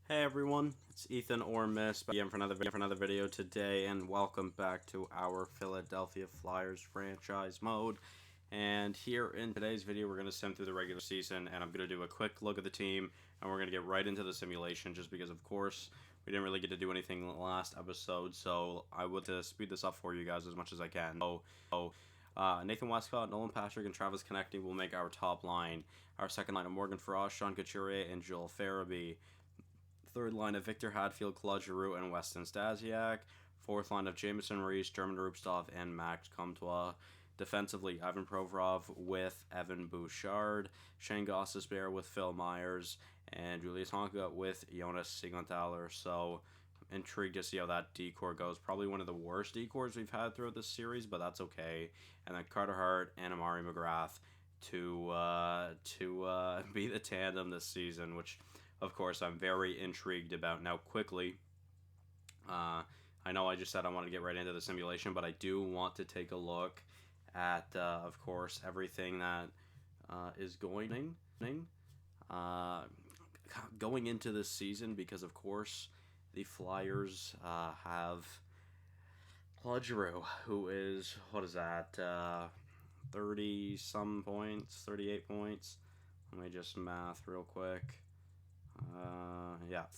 Hey everyone, it's Ethan or Miss back again for another video today, and welcome back to our Philadelphia Flyers franchise mode. And here in today's video, we're going to sim through the regular season, and I'm going to do a quick look at the team, and we're going to get right into the simulation, just because of course we didn't really get to do anything last episode, so I would speed this up for you guys as much as I can. Nathan Westcott, Nolan Patrick, and Travis Connecting will make our top line. Our second line of Morgan Frost, Sean Couturier, and Joel Farabee. Third line of Victor Hadfield, Claude Giroux, and Weston Stasiak. Fourth line of Jamison Reese, German Rupstov, and Max Comtois. Defensively, Ivan Provorov with Evan Bouchard, Shane Gostisbehere with Phil Myers, and Julius Honka with Jonas Siegenthaler. So, I'm intrigued to see how that decor goes. Probably one of the worst decors we've had throughout this series, but that's okay. And then Carter Hart and Amari McGrath to be the tandem this season, which of course I'm very intrigued about. Now quickly, I know I just said I want to get right into the simulation, but I do want to take a look at of course everything that is uh, going into this season, because of course the Flyers have Claude Giroux, who is, what is that, 30 some points, 38 points. Let me just math real quick.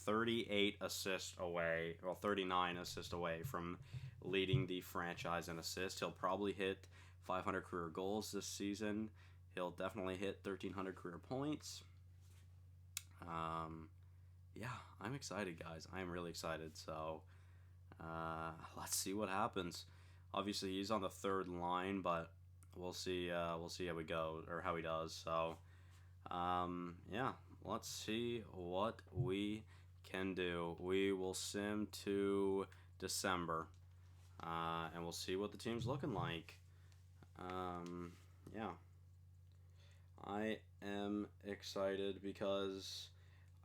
38 assists away, well, 39 assists away from leading the franchise in assists. He'll probably hit 500 career goals this season. He'll definitely hit 1,300 career points. Yeah, I'm excited, guys. I'm really excited. So, let's see what happens. Obviously, he's on the third line, but we'll see. We'll see how we go, or how he does. So, yeah, let's see what we can do. We will sim to December, and we'll see what the team's looking like. Yeah, I am excited because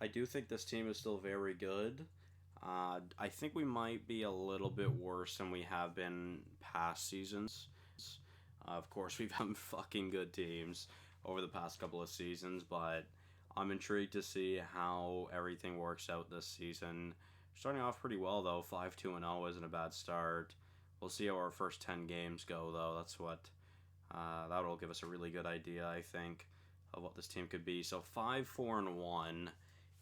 I do think this team is still very good. I think we might be a little bit worse than we have been past seasons. Of course, we've had fucking good teams over the past couple of seasons, but I'm intrigued to see how everything works out this season. Starting off pretty well, though. 5-2-0 isn't a bad start. We'll see how our first 10 games go, though. That's what that'll give us a really good idea, I think, of what this team could be. So 5-4-1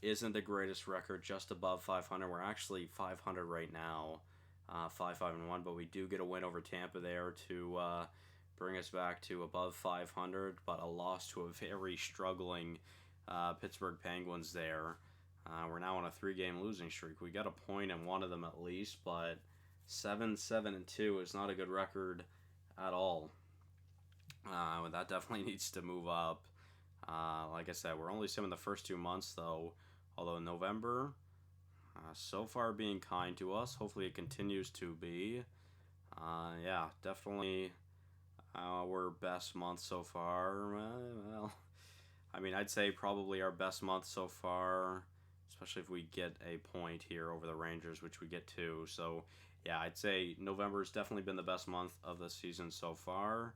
isn't the greatest record, just above 500. We're actually 500 right now, 5-5-1, but we do get a win over Tampa there to bring us back to above 500, but a loss to a very struggling Pittsburgh Penguins there. We're now on a 3-game losing streak. We got a point in one of them at least, but 7-7-2 is not a good record at all. That definitely needs to move up. Like I said, we're only simming the first 2 months, though. Although November, so far being kind to us. Hopefully it continues to be. Yeah, definitely our best month so far. Well, I mean, I'd say probably our best month so far, especially if we get a point here over the Rangers, which we get 2. So, yeah, I'd say November's definitely been the best month of the season so far.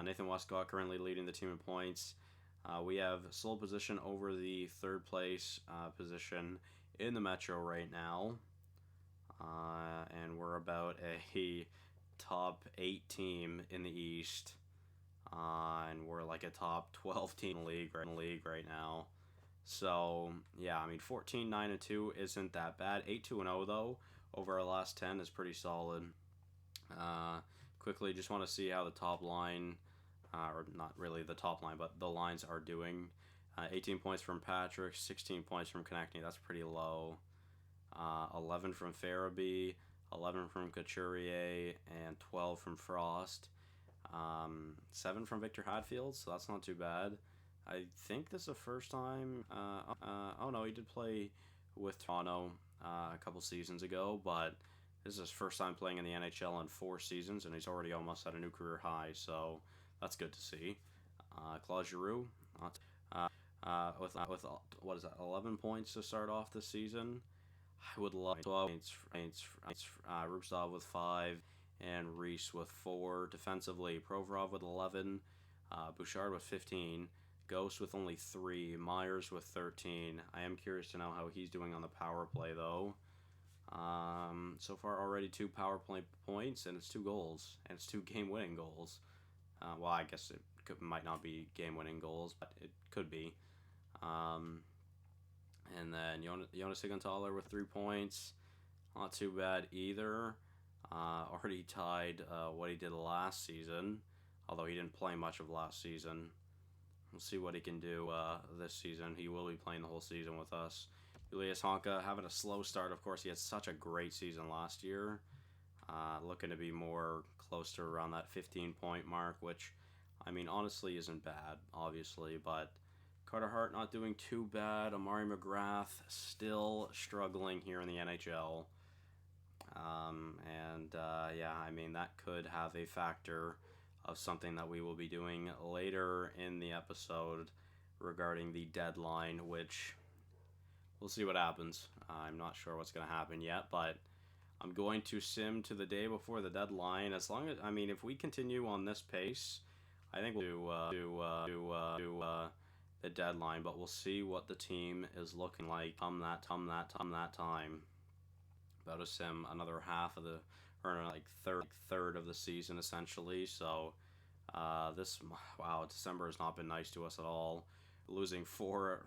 Nathan Westcott currently leading the team in points. We have sole position over the third place position in the Metro right now. And we're about a top 8 team in the East. And we're like a top 12 team in the league right now. So, yeah, I mean, 14-9-2 isn't that bad. 8-2-0, though, over our last 10 is pretty solid. Quickly, just want to see how the top line, or not really the top line, but the lines are doing. 18 points from Patrick, 16 points from Konechny. That's pretty low. 11 from Farabee, 11 from Couturier, and 12 from Frost. 7 from Victor Hadfield, so that's not too bad. I think this is the first time. Oh no, he did play with Toronto a couple seasons ago, but this is his first time playing in the NHL in 4 seasons, and he's already almost at a new career high, so that's good to see. Claude Giroux, with what is that, 11 points to start off this season. I would love 12 points. Rupstov with 5, and Reese with 4. Defensively, Provorov with 11, Bouchard with 15, Ghost with only 3, Myers with 13. I am curious to know how he's doing on the power play, though. So far, already 2 power play points, and it's 2 goals, and it's 2 game-winning goals. Well, I guess it might not be game-winning goals, but it could be. And then Jonas Sigenthaler with 3 points. Not too bad either. Already tied what he did last season, although he didn't play much of last season. We'll see what he can do this season. He will be playing the whole season with us. Elias Honka having a slow start. Of course, he had such a great season last year. Looking to be more close to around that 15-point mark, which, I mean, honestly isn't bad, obviously, but Carter Hart not doing too bad. Amari McGrath still struggling here in the NHL. Yeah, I mean, that could have a factor of something that we will be doing later in the episode regarding the deadline, which we'll see what happens. I'm not sure what's going to happen yet, but I'm going to sim to the day before the deadline. As long as, I mean, if we continue on this pace, I think we'll do the deadline, but we'll see what the team is looking like come that time. About to sim another half of the, or like third of the season essentially. So December has not been nice to us at all. Losing 5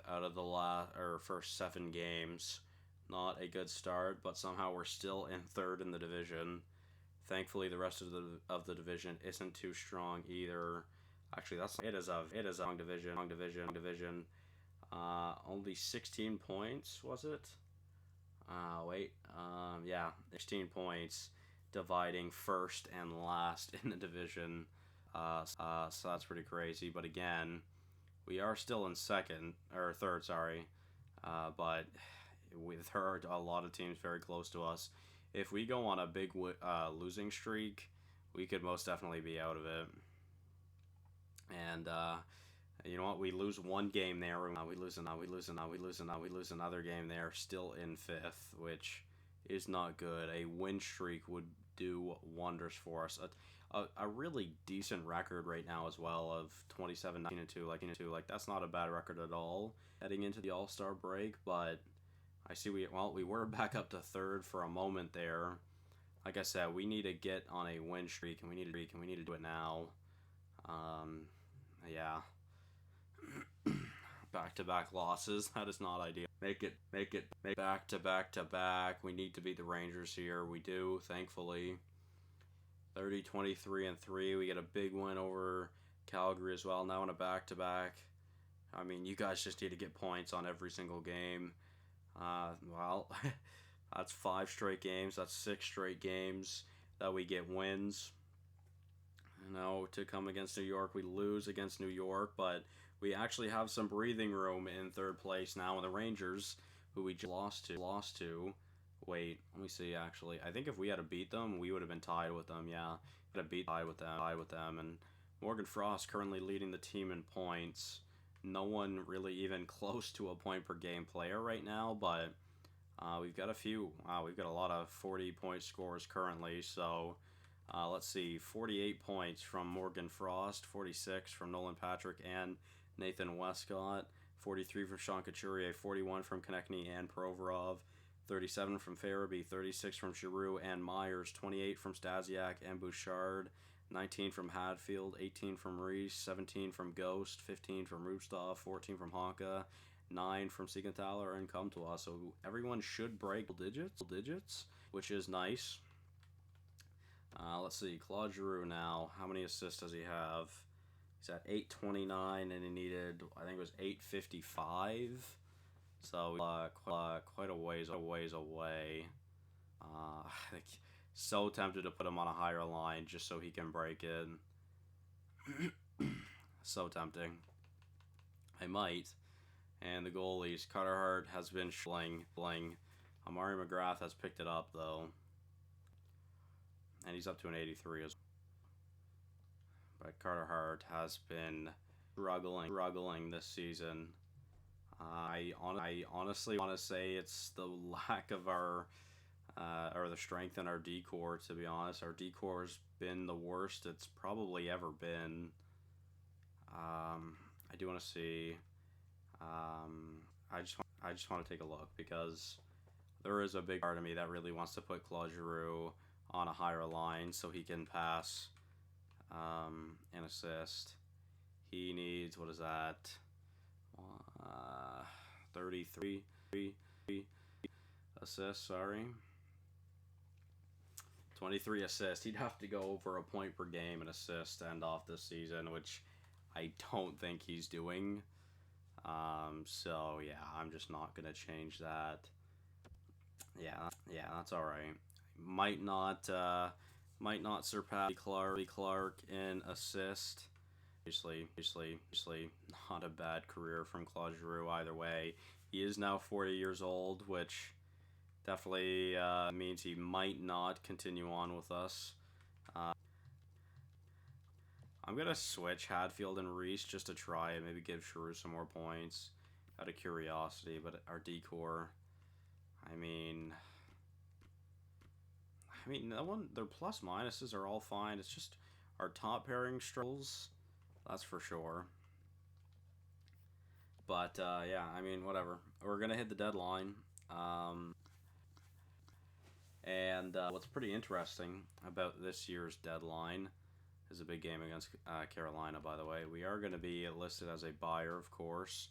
out of the first 7 games. Not a good start, but somehow we're still in third in the division. Thankfully, the rest of the division isn't too strong either. Actually, it is a long division. Only 16 points, was it? 16 points, dividing first and last in the division. So that's pretty crazy. But again, we are still in third. Sorry, but there are a lot of teams very close to us. If we go on a big losing streak, we could most definitely be out of it. And you know what? We lose one game there. We lose another game there. Still in 5th, which is not good. A win streak would do wonders for us. A really decent record right now as well of 27-19-2. Like that's not a bad record at all heading into the All-Star break. But I see we were back up to 3rd for a moment there. Like I said, we need to get on a win streak, and we need to do it now. Yeah. Back-to-back losses. That is not ideal. Make it back-to-back. We need to beat the Rangers here. We do, thankfully. 30-23-3. We get a big win over Calgary as well. Now in a back-to-back. I mean, you guys just need to get points on every single game. That's 5 straight games. That's 6 straight games that we get wins. To come against New York, we lose against New York, but we actually have some breathing room in 3rd place now. And the Rangers, who we just lost to. Wait, let me see. Actually, I think if we had to beat them, we would have been tied with them. Yeah, tied with them. And Morgan Frost currently leading the team in points. No one really even close to a point per game player right now, but we've got a few. We've got a lot of 40-point scores currently. So. Let's see, 48 points from Morgan Frost, 46 from Nolan Patrick and Nathan Westcott, 43 from Sean Couturier, 41 from Konechny and Provorov, 37 from Farabee, 36 from Giroux and Myers, 28 from Stasiak and Bouchard, 19 from Hadfield, 18 from Reese, 17 from Ghost, 15 from Rubstov, 14 from Honka, 9 from Siegenthaler and Comtois. So everyone should break digits, which is nice. Let's see, Claude Giroux now. How many assists does he have? He's at 829, and he needed, I think it was 855. So quite a ways away. So tempted to put him on a higher line just so he can break it. So tempting. I might. And the goalies, Carter Hart has been bling. Amari McGrath has picked it up though. And he's up to an 83 as well. But Carter Hart has been struggling this season. I honestly want to say it's the lack of our, or the strength in our D-core, to be honest. Our D-core's been the worst it's probably ever been. I do want to see. I just want to take a look because there is a big part of me that really wants to put Claude Giroux on a higher line so he can pass and assist. He needs, what is that? 33 assists, sorry. 23 assists. He'd have to go over a point per game and assist to end off this season, which I don't think he's doing. So yeah, I'm just not gonna change that. Yeah, that's all right. Might not surpass Clark in assist. Obviously, not a bad career from Claude Giroux either way. He is now 40 years old, which definitely means he might not continue on with us. I'm going to switch Hadfield and Reese just to try and maybe give Giroux some more points out of curiosity, but our decor, I mean, that one, their plus minuses are all fine. It's just our top pairing struggles, that's for sure. But yeah, I mean, whatever. We're gonna hit the deadline, and what's pretty interesting about this year's deadline is a big game against Carolina. By the way, we are going to be listed as a buyer, of course.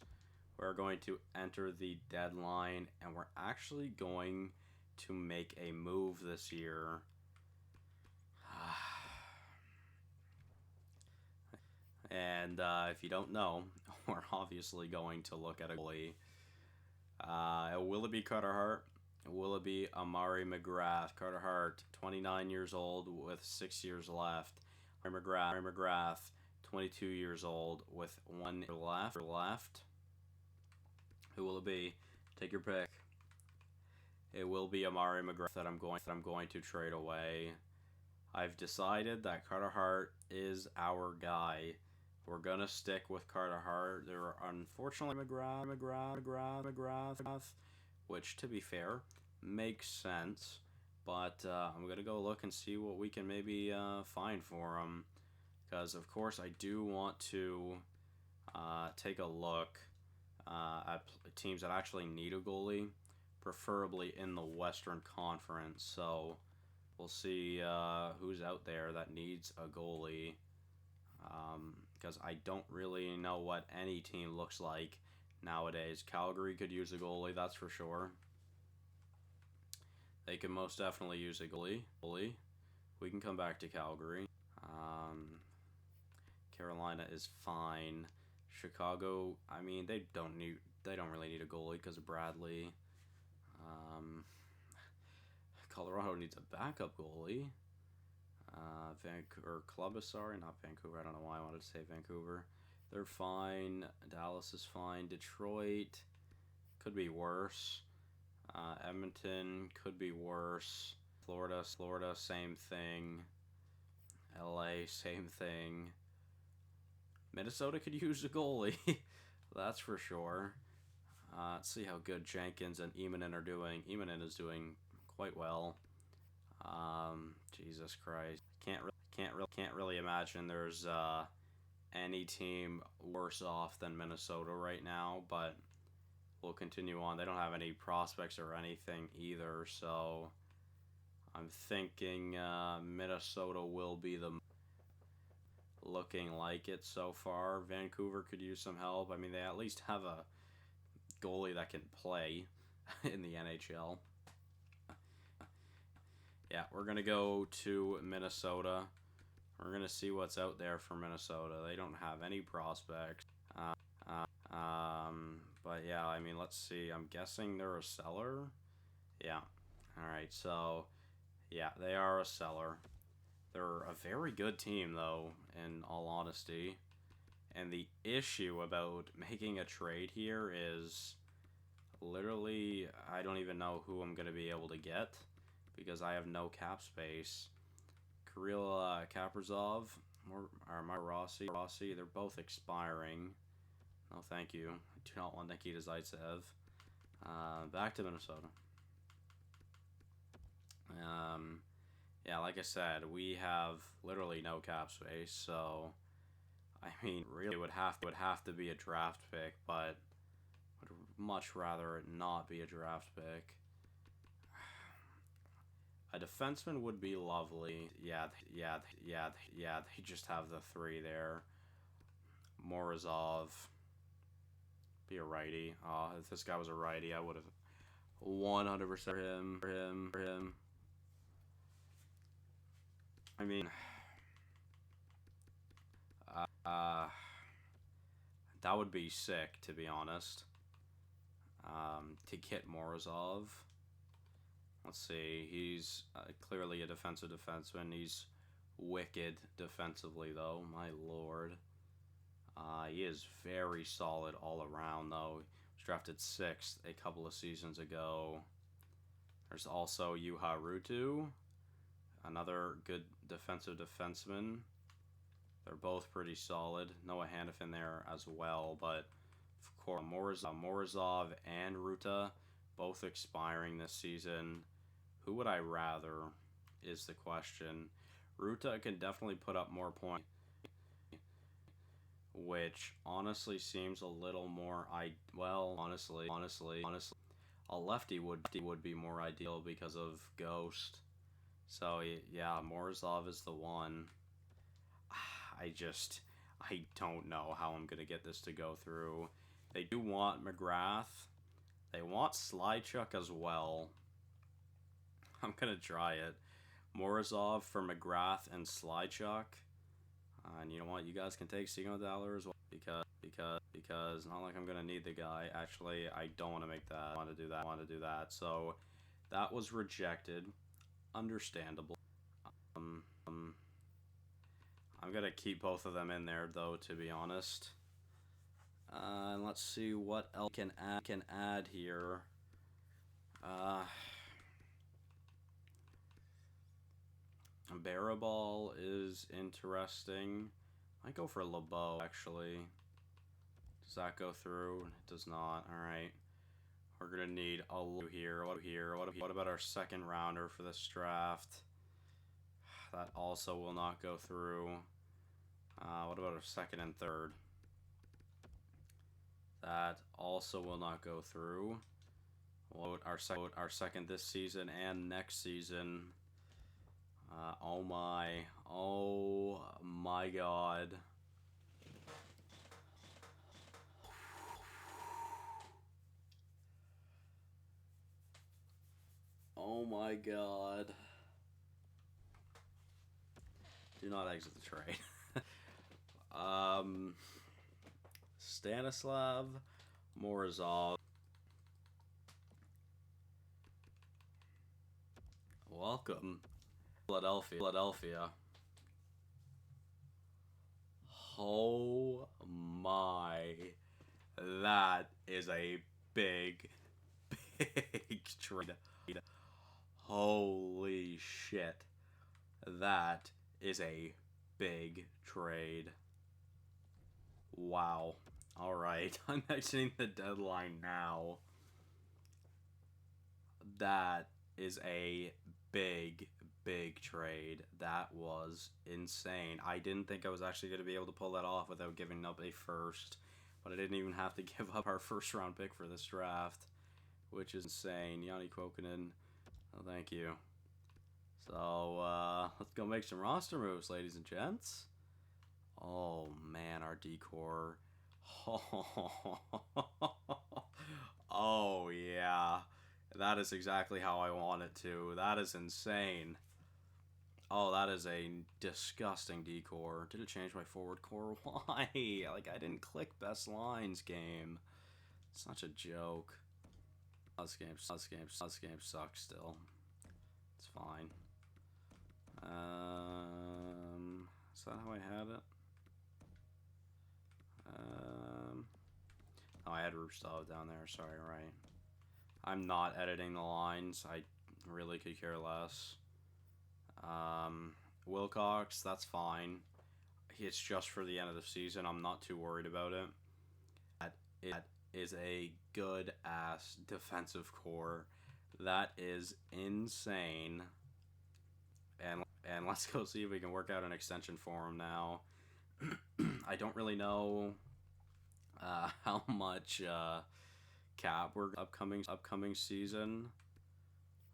We're going to enter the deadline, and we're actually going to make a move this year. And if you don't know, we're obviously going to look at a goalie. Will it be Carter Hart? Will it be Amari McGrath? Carter Hart, 29 years old with 6 years left. Amari McGrath, 22 years old with 1 year left. Who will it be? Take your pick. It will be Amari McGrath that I'm going to trade away. I've decided that Carter Hart is our guy. We're gonna stick with Carter Hart. There are unfortunately McGrath, which, to be fair, makes sense. But I'm gonna go look and see what we can maybe find for him, because of course I do want to take a look at teams that actually need a goalie, preferably in the Western Conference. So we'll see who's out there that needs a goalie, because I don't really know what any team looks like nowadays. Calgary could use a goalie, that's for sure. They can most definitely use a goalie. We can come back to Calgary. Carolina is fine. Chicago, I mean, they don't really need a goalie because of Bradley. Colorado needs a backup goalie. Vancouver, Klobuchar, not Vancouver. I don't know why I wanted to say Vancouver. They're fine. Dallas is fine. Detroit could be worse. Edmonton could be worse. Florida, same thing. LA, same thing. Minnesota could use a goalie. That's for sure. Let's see how good Jenkins and Emanen are doing. Emanen is doing quite well. Jesus Christ, can't really imagine there's any team worse off than Minnesota right now. But we'll continue on. They don't have any prospects or anything either, so I'm thinking Minnesota will be the looking like it so far. Vancouver could use some help. I mean, they at least have a goalie that can play in the NHL. Yeah, we're going to go to Minnesota. We're going to see what's out there for Minnesota. They don't have any prospects. But yeah, I mean, let's see. I'm guessing they're a seller. Yeah. All right, so yeah, they are a seller. They're a very good team, though, in all honesty. And the issue about making a trade here is literally I don't even know who I'm going to be able to get because I have no cap space. Kirill Kaprizov or Mark Rossi, they're both expiring. No, thank you. I do not want Nikita Zaitsev. Back to Minnesota. Yeah, like I said, we have literally no cap space, so I mean, really would have to be a draft pick, but would much rather it not be a draft pick. A defenseman would be lovely. Yeah. They just have the three there. Morozov. Be a righty. Oh, if this guy was a righty, I would have 100% for him. I mean, that would be sick, to be honest. To get Morozov. Let's see. He's clearly a defensive defenseman. He's wicked defensively, though. My lord. He is very solid all around, though. He was drafted 6th a couple of seasons ago. There's also Juha Ruutu, another good defensive defenseman. They're both pretty solid. Noah Hannafin there as well, but of course, Morozov and Ruta both expiring this season. Who would I rather is the question. Ruta can definitely put up more points, which honestly seems a little more honestly, a lefty would be more ideal because of Ghost. So yeah, Morozov is the one. I don't know how I'm gonna get this to go through. They do want McGrath. They want Slychuk as well. I'm gonna try it. Morozov for McGrath and Slychuk. And you know what? You guys can take Siegenthaler as well because not like I'm gonna need the guy. Actually, I don't want to make that. Want to do that. So that was rejected. Understandable. I'm gonna keep both of them in there though, to be honest. And let's see what else can add here. Barabal is interesting. I might go for LeBeau, actually. Does that go through? It does not. Alright. We're going to need a low here. What about our second rounder for this draft? That also will not go through. What about our second and third? That also will not go through. What about our second this season and next season? Oh my god. Oh my god. Do not exit the trade. Stanislav Morozov. Welcome. Philadelphia. Oh my. That is a big trade. Holy shit. That is a big trade. Wow. Alright, I'm exiting the deadline now. That is a big trade. That was insane. I didn't think I was actually going to be able to pull that off without giving up a first. But I didn't even have to give up our first round pick for this draft, which is insane. Yanni Kokkonen, oh, thank you. So, let's go make some roster moves, ladies and gents. Oh, man, our decor. Oh, yeah. That is exactly how I want it to. That is insane. Oh, that is a disgusting decor. Did it change my forward core? Why? Like, I didn't click best lines game. Such a joke. This game sucks still. It's fine. Is that how I had it? Oh, I had Rustov down there. Sorry, right. I'm not editing the lines. I really could care less. Wilcox, that's fine. It's just for the end of the season. I'm not too worried about it. That is a good-ass defensive core. That is insane. And let's go see if we can work out an extension for him now. I don't really know how much cap we're upcoming season.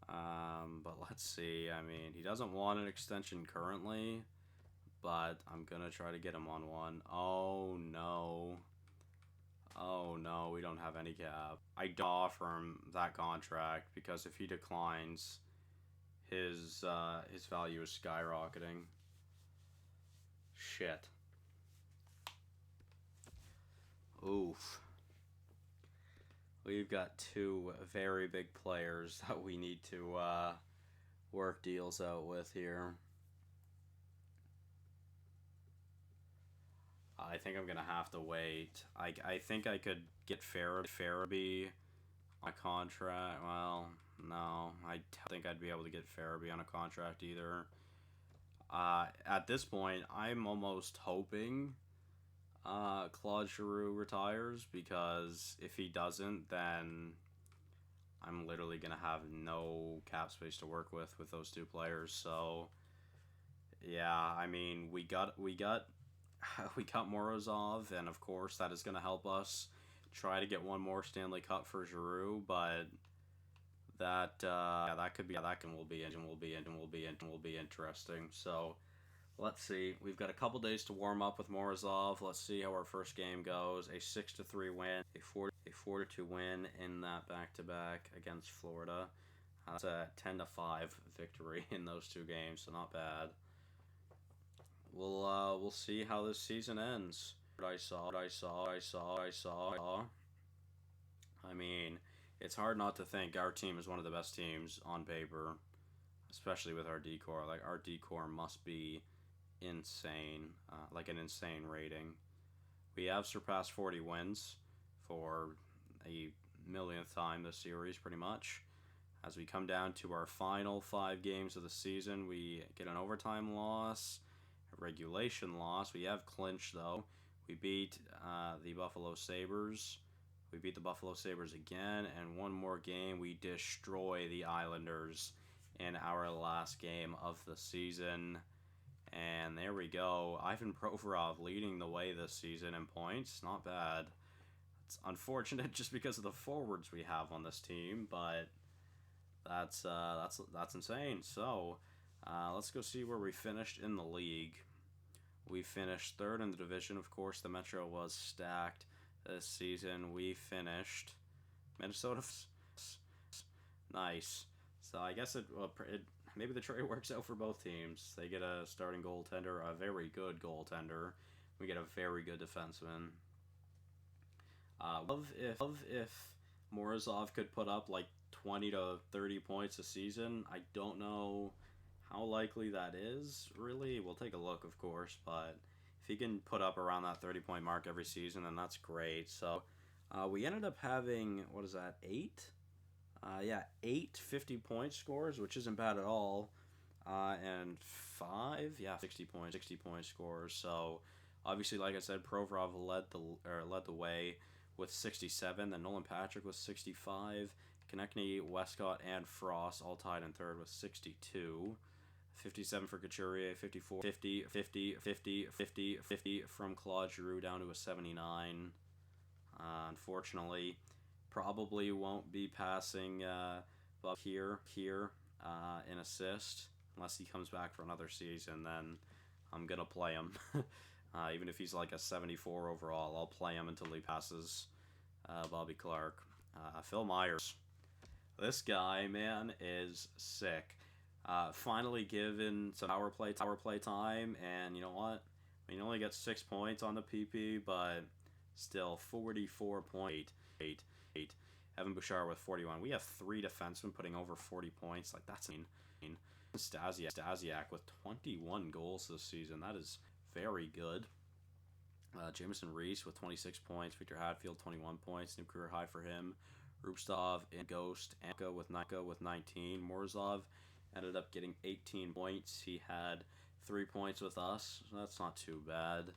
But let's see. I mean, he doesn't want an extension currently, but I'm gonna try to get him on one. Oh no. Oh no, we don't have any cap. I don't offer him that contract because if he declines, his value is skyrocketing. Shit. Oof. We've got two very big players that we need to work deals out with here. I think I'm gonna have to wait. I think I could get Farabee on a contract. Well, no, I think I'd be able to get Farabee on a contract either. At this point, I'm almost hoping Claude Giroux retires, because if he doesn't, then I'm literally gonna have no cap space to work with those two players. So yeah, I mean, we got we got Morozov, and of course that is gonna help us try to get one more Stanley Cup for Giroux, but that could be that can will be interesting. So let's see. We've got a couple days to warm up with Morozov. Let's see how our first game goes. A 6-3 win, a 4-2 win in that back-to-back against Florida. That's a 10-5 victory in those two games, so not bad. We'll see how this season ends. I mean, it's hard not to think our team is one of the best teams on paper, especially with our decor. Like, our decor must be insane, like an insane rating. We have surpassed 40 wins for a millionth time this series, pretty much. As we come down to our final 5 games of the season, we get an overtime loss, a regulation loss. We have clinched, though. We beat the Buffalo Sabres. We beat the Buffalo Sabres again, and one more game, we destroy the Islanders in our last game of the season. And there we go. Ivan Provorov leading the way this season in points. Not bad. It's unfortunate just because of the forwards we have on this team, but that's insane. So let's go see where we finished in the league. We finished 3rd in the division. Of course, the Metro was stacked this season. We finished Minnesota. Nice. So I guess it maybe the trade works out for both teams. They get a starting goaltender, a very good goaltender. We get a very good defenseman. Love if Morozov could put up like 20 to 30 points a season. I don't know how likely that is, really. We'll take a look, of course, but if he can put up around that 30-point mark every season, then that's great. So we ended up having, what is that, 8? Yeah, 8 50-point scores, which isn't bad at all. And 5, yeah, 60-point scores. So obviously, like I said, Provorov led the way with 67. Then Nolan Patrick with 65. Konechny, Westcott, and Frost all tied in 3rd with 62. 57 for Couturier, 54, 50 from Claude Giroux down to a 79. Unfortunately, probably won't be passing Buck here in assist unless he comes back for another season. Then I'm gonna play him. Even if he's like a 74 overall, I'll play him until he passes Bobby Clark. Phil Myers. This guy, man, is sick. Finally given some power play time, and you know what? I mean, he only gets 6 points on the PP, but still 44.8. Evan Bouchard with 41. We have 3 defensemen putting over 40 points. Like, that's insane. Stasiak with 21 goals this season. That is very good. Jameson Reese with 26 points. Victor Hadfield 21 points. New career high for him. Rupstov and Ghost Anka with 19. Morozov ended up getting 18 points. He had 3 points with us, so that's not too bad.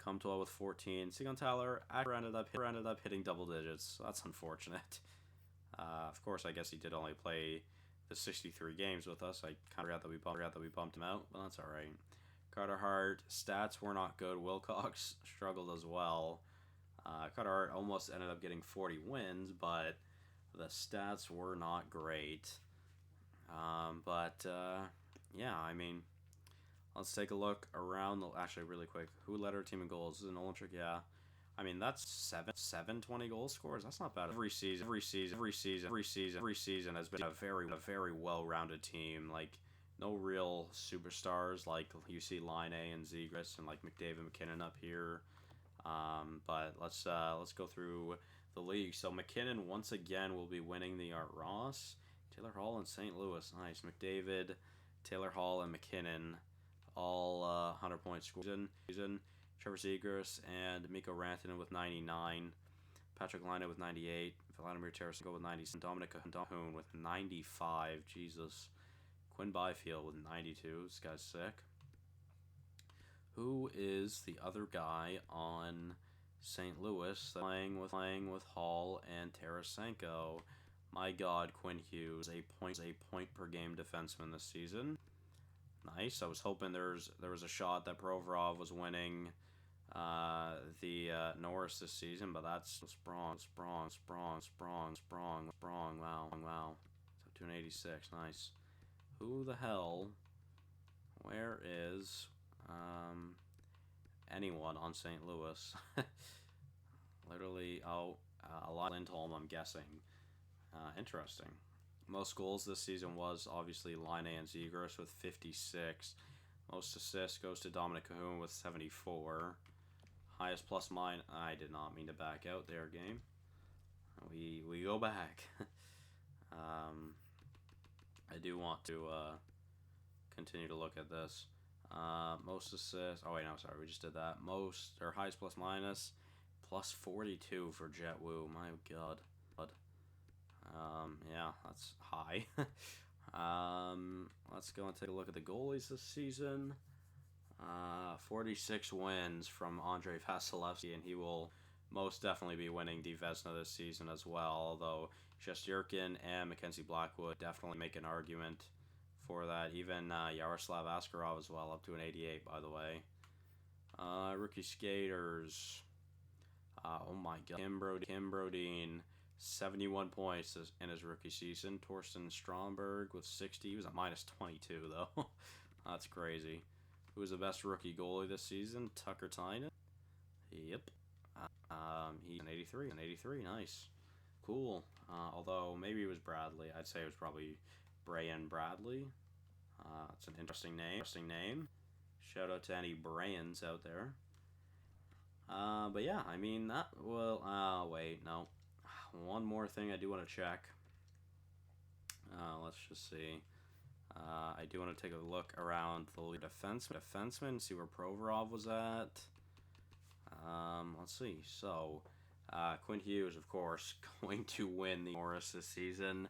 Comtois with 14. Sigon Tyler ended up hitting double digits. So that's unfortunate. Of course, I guess he did only play the 63 games with us. I kind of forgot that we bumped him out, but that's all right. Carter Hart, stats were not good. Wilcox struggled as well. Carter Hart almost ended up getting 40 wins, but the stats were not great. Yeah, I mean, let's take a look around actually really quick. Who led our team in goals? This is an Olympic, yeah. I mean, that's seven 20 goal scores. That's not bad. Every season has been a very well-rounded team. Like, no real superstars like you see Line A and Zegras and like McDavid, McKinnon up here. But let's go through the league. So McKinnon once again will be winning the Art Ross. Taylor Hall and St. Louis, nice. McDavid, Taylor Hall, and McKinnon, all 100-point scores. Trevor Zegras and Mikko Rantanen with 99. Patrick Laine with 98. Vladimir Tarasenko with 90. Dominic Kahun with 95. Jesus. Quinn Byfield with 92. This guy's sick. Who is the other guy on St. Louis playing with Hall and Tarasenko? My God, Quinn Hughes, a point per game defenseman this season. Nice. I was hoping there was a shot that Provorov was winning the Norris this season, but that's Sprong. Wow. So 286. Nice. Who the hell? Where is anyone on St. Louis? Literally, a lot. Lindholm, I'm guessing. Interesting. Most goals this season was obviously Laine and Zegras with 56. Most assists goes to Dominic Kahun with 74. Highest plus mine. I did not mean to back out there, game. We go back. I do want to continue to look at this. Most assists. Oh wait, no, sorry, we just did that. Most or highest plus minus, plus 42 for Jet Wu. My God. Yeah, that's high. Let's go and take a look at the goalies this season. 46 wins from Andrei Vasilevsky, and he will most definitely be winning the Vezina this season as well, although Shesterkin and Mackenzie Blackwood definitely make an argument for that. Even Yaroslav Askarov as well, up to an 88, by the way. Rookie skaters. Oh my God. Kim Brodin, 71 points in his rookie season. Torsten Stromberg with 60. He was a minus 22, though. That's crazy. Who was the best rookie goalie this season? Tucker Tynan. Yep. He's an 83. Nice. Cool. Although maybe it was Bradley. I'd say it was probably Brian Bradley. It's an interesting name. Shout out to any Brians out there. But yeah, I mean that. Well, wait, no. One more thing I do want to check. Let's just see. I do want to take a look around the defenseman, see where Provorov was at. Let's see. So, Quinn Hughes, of course, going to win the Norris this season.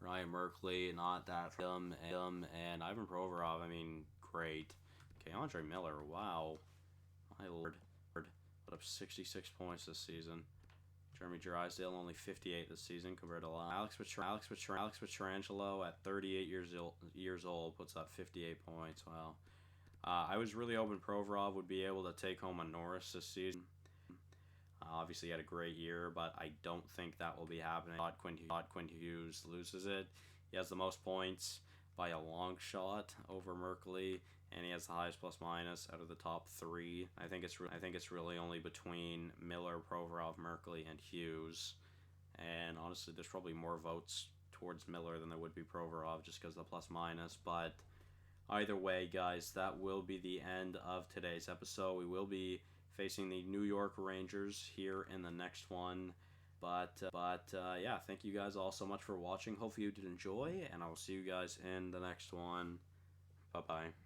Ryan Merkley, not that dumb, and Ivan Provorov, I mean, great. Okay, Andre Miller, wow. My lord. Put up 66 points this season. Jeremy Drysdale only 58 this season compared to Alex Pietrangelo at 38 years old puts up 58 points. Wow. I was really hoping Provorov would be able to take home a Norris this season. Obviously, he had a great year, but I don't think that will be happening. Quinn Hughes loses it. He has the most points by a long shot over Merkley, and he has the highest plus minus out of the top three. I think it's really only between Miller, Provorov, Merkley, and Hughes. And honestly, there's probably more votes towards Miller than there would be Provorov just because of the plus minus. But either way, guys, that will be the end of today's episode. We will be facing the New York Rangers here in the next one. But yeah, thank you guys all so much for watching. Hopefully you did enjoy, and I will see you guys in the next one. Bye-bye.